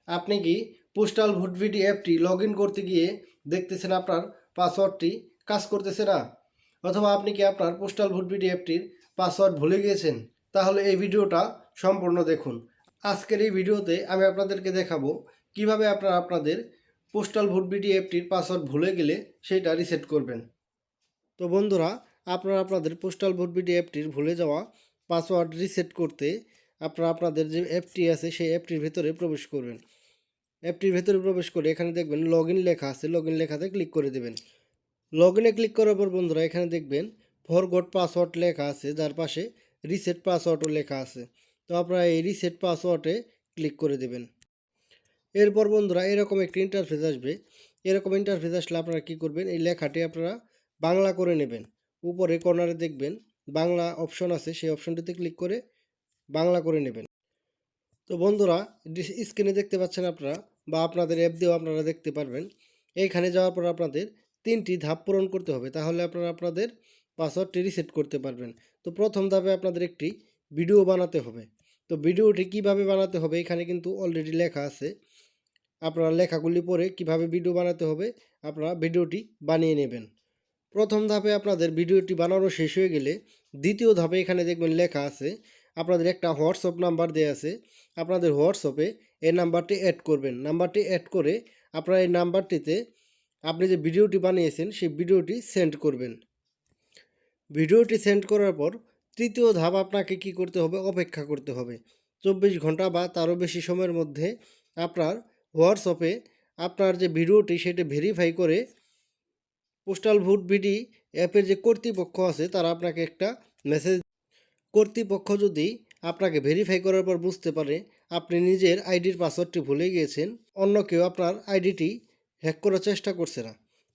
আপনি কি postal vote BD অ্যাপটি লগ ইন করতে গিয়ে দেখতেছেন আপনার পাসওয়ার্ডটি কাজ করতেছে না, অথবা আপনি কি আপনার পোস্টাল ভোট বিডি অ্যাপটির পাসওয়ার্ড ভুলে গিয়েছেন? তাহলে এই ভিডিওটা সম্পূর্ণ দেখুন। আজকের এই ভিডিওতে আমি আপনাদেরকে দেখাবো কিভাবে আপনারা আপনাদের পোস্টাল ভোট বিডি অ্যাপটির পাসওয়ার্ড ভুলে গেলে সেটা রিসেট করবেন। তো বন্ধুরা, আপনারা আপনাদের পোস্টাল ভোট বিডি অ্যাপটির ভুলে যাওয়া পাসওয়ার্ড রিসেট করতে আপনারা আপনাদের যে অ্যাপটি আছে সেই অ্যাপটির ভেতরে প্রবেশ করবেন। অ্যাপটির ভেতরে প্রবেশ করে এখানে দেখবেন লগ ইন লেখা আছে, লগ ইন লেখাতে ক্লিক করে দেবেন। লগ ইনে ক্লিক করার পর বন্ধুরা এখানে দেখবেন ফরগট পাসওয়ার্ড লেখা আছে, যার পাশে রিসেট পাসওয়ার্ডও লেখা আছে। তো আপনারা এই রিসেট পাসওয়ার্ডে ক্লিক করে দেবেন। এরপর বন্ধুরা এরকম একটি ইন্টারফেস আসবে। এরকম ইন্টারফেস আসলে আপনারা কী করবেন, এই লেখাটি আপনারা বাংলা করে নেবেন। উপরে কর্নারে দেখবেন বাংলা অপশন আছে, সেই অপশনটিতে ক্লিক করে বাংলা করে নেবেন। তো বন্ধুরা, স্ক্রিনে দেখতে পাচ্ছেন আপনারা, বা আপনাদের অ্যাপ দিয়েও আপনারা দেখতে পারবেন। এইখানে যাওয়ার পর আপনাদের 3টি ধাপ পূরণ করতে হবে, তাহলে আপনারা আপনাদের পাসওয়ার্ডটি রিসেট করতে পারবেন। তো প্রথম ধাপে আপনাদের একটি ভিডিও বানাতে হবে। তো ভিডিওটি কিভাবে বানাতে হবে এখানে কিন্তু অলরেডি লেখা আছে। আপনারা লেখাগুলি পড়ে কিভাবে ভিডিও বানাতে হবে আপনারা ভিডিওটি বানিয়ে নেবেন। প্রথম ধাপে আপনাদের ভিডিওটি বানানো শেষ হয়ে গেলে দ্বিতীয় ধাপে এখানে দেখবেন লেখা আছে আপনাদের একটা হোয়াটসঅ্যাপ নাম্বার দেওয়া আছে। আপনাদের হোয়াটসঅ্যাপে এই নাম্বারটি অ্যাড করবেন। নাম্বারটি অ্যাড করে আপনারা এই নাম্বারটিতে আপনি যে ভিডিওটি বানিয়েছেন সেই ভিডিওটি সেন্ড করবেন। ভিডিওটি সেন্ড করার পর তৃতীয় ধাপ আপনাকে কি করতে হবে, অপেক্ষা করতে হবে। 24 ঘন্টা বা তারও বেশি সময়ের মধ্যে আপনার হোয়াটসঅ্যাপে আপনার যে ভিডিওটি সেটা ভেরিফাই করে পোস্টাল ভোট বিডি অ্যাপের যে কর্তৃপক্ষ আছে তারা আপনাকে একটা মেসেজ, কর্তৃপক্ষ যদি আপনাকে ভেরিফাই করার পর বুঝতে পারে আপনি নিজের আইডির পাসওয়ার্ডটি ভুলে গিয়েছেন, অন্য কেউ আপনার আইডিটি হ্যাক করার চেষ্টা করছে না,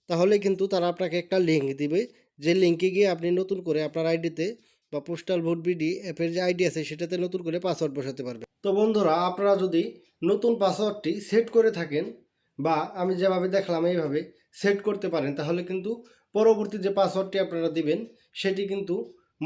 তাহলে কিন্তু তারা আপনাকে একটা লিঙ্ক দিবে, যে লিঙ্কে গিয়ে আপনি নতুন করে আপনার আইডিতে বা পোস্টাল ভোট বিডি অ্যাপের যে আইডি আছে সেটাতে নতুন করে পাসওয়ার্ড বসাতে পারবেন। তো বন্ধুরা, আপনারা যদি নতুন পাসওয়ার্ডটি সেট করে থাকেন বা আমি যেভাবে দেখলাম এইভাবে সেট করতে পারেন, তাহলে কিন্তু পরবর্তী যে পাসওয়ার্ডটি আপনারা দিবেন সেটি কিন্তু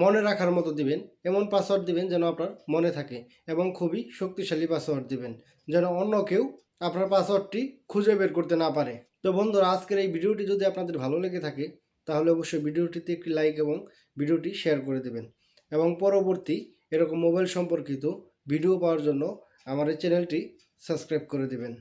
মনে রাখার মতো দিবেন। এমন পাসওয়ার্ড দিবেন যেন আপনার মনে থাকে, এবং খুবই শক্তিশালী পাসওয়ার্ড দিবেন যেন অন্য কেউ আপনার পাসওয়ার্ডটি খুঁজে বের করতে না পারে। তো বন্ধুরা, আজকের এই ভিডিওটি যদি আপনাদের ভালো লেগে থাকে তাহলে অবশ্যই ভিডিওটিতে একটি লাইক এবং ভিডিওটি শেয়ার করে দেবেন, এবং পরবর্তী এরকম মোবাইল সম্পর্কিত ভিডিও পাওয়ার জন্য আমার এই চ্যানেলটি সাবস্ক্রাইব করে দেবেন।